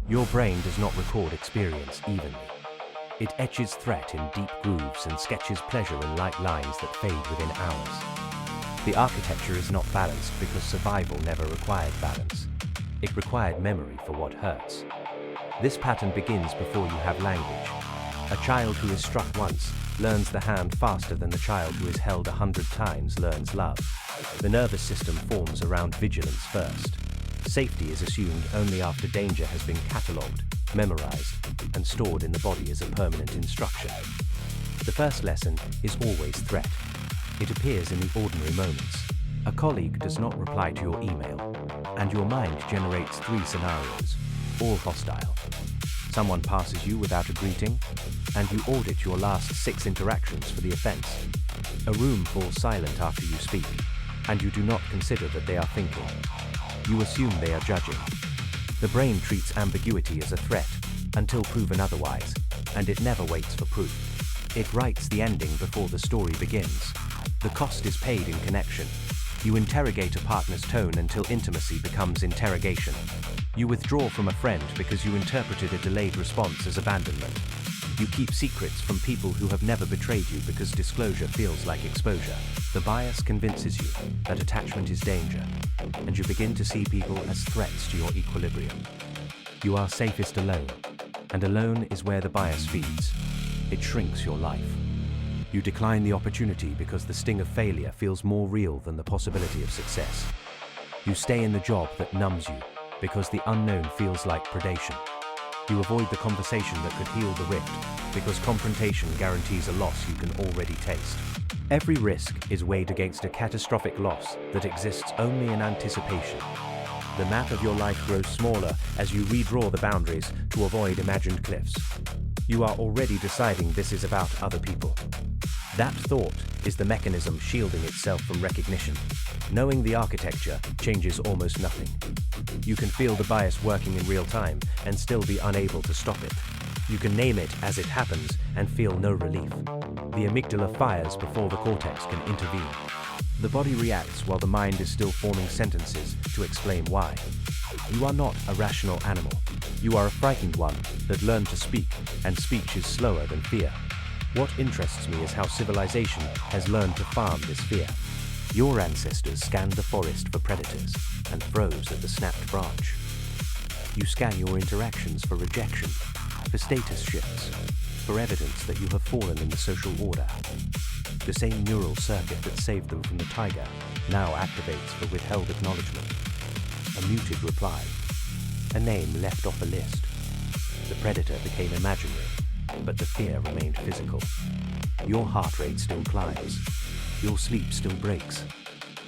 Your brain does not record experience evenly. It etches threat in deep grooves and sketches pleasure in light lines that fade within hours. The architecture is not balanced because survival never required balance. It required memory for what hurts. This pattern begins before you have language. A child who is struck once learns the hand faster than the child who is held 100 times learns love. The nervous system forms around vigilance first. Safety is assumed only after danger has been catalogued, memorized, and stored in the body as a permanent instruction. The first lesson is always threat. It appears in the ordinary moments. A colleague does not reply to your email, and your mind generates 3 scenarios, all hostile. Someone passes you without a greeting, and you audit your last 6 interactions for the offense. A room falls silent after you speak, and you do not consider that they are thinking. You assume they are judging. The brain treats ambiguity as a threat until proven otherwise, and it never waits for proof. It writes the ending before the story begins. The cost is paid in connection. You interrogate a partner's tone until intimacy becomes interrogation. You withdraw from a friend because you interpreted a delayed response as abandonment. You keep secrets from people who have never betrayed you because disclosure feels like exposure. The bias convinces you that attachment is danger, and you begin to see people as threats to your equilibrium. You are safest alone, and alone is where the bias feeds. It shrinks your life. You decline the opportunity because the sting of failure feels more real than the possibility of success. You stay in the job that numbs you because the unknown feels like predation. You avoid the conversation that could heal the rift because confrontation guarantees a loss you can already taste. Every risk is weighed against a catastrophic loss that exists only in anticipation. The map of your life grows smaller as you redraw the boundaries to avoid imagined cliffs. You are already deciding this is about other people. That thought is the mechanism shielding itself from recognition. Knowing the architecture changes almost nothing. You can feel the bias working in real time and still be unable to stop it. You can name it as it happens and feel no relief. The amygdala fires before the cortex can intervene. The body reacts while the mind is still forming sentences to explain why. You are not a rational animal. You are a frightened one that learned to speak, and speech is slower than fear. What interests me is how civilization has learned to farm this fear. Your ancestors scanned the forest for predators and froze at the snapped branch. You scan your interactions for rejection, for status shifts, for evidence that you have fallen in the social order. The same neural circuit that saved them from the tiger now activates for withheld acknowledgement. A muted reply, a name left off a list. The predator became imaginary, but the fear remained physical. Your heart rate still climbs. Your sleep still breaks.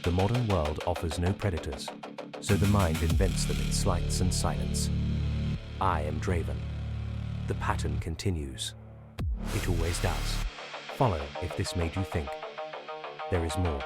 The modern world offers no predators, so the mind invents them in slights and silence. I am Draven. The pattern continues. It always does. Follow if this made you think. There is more.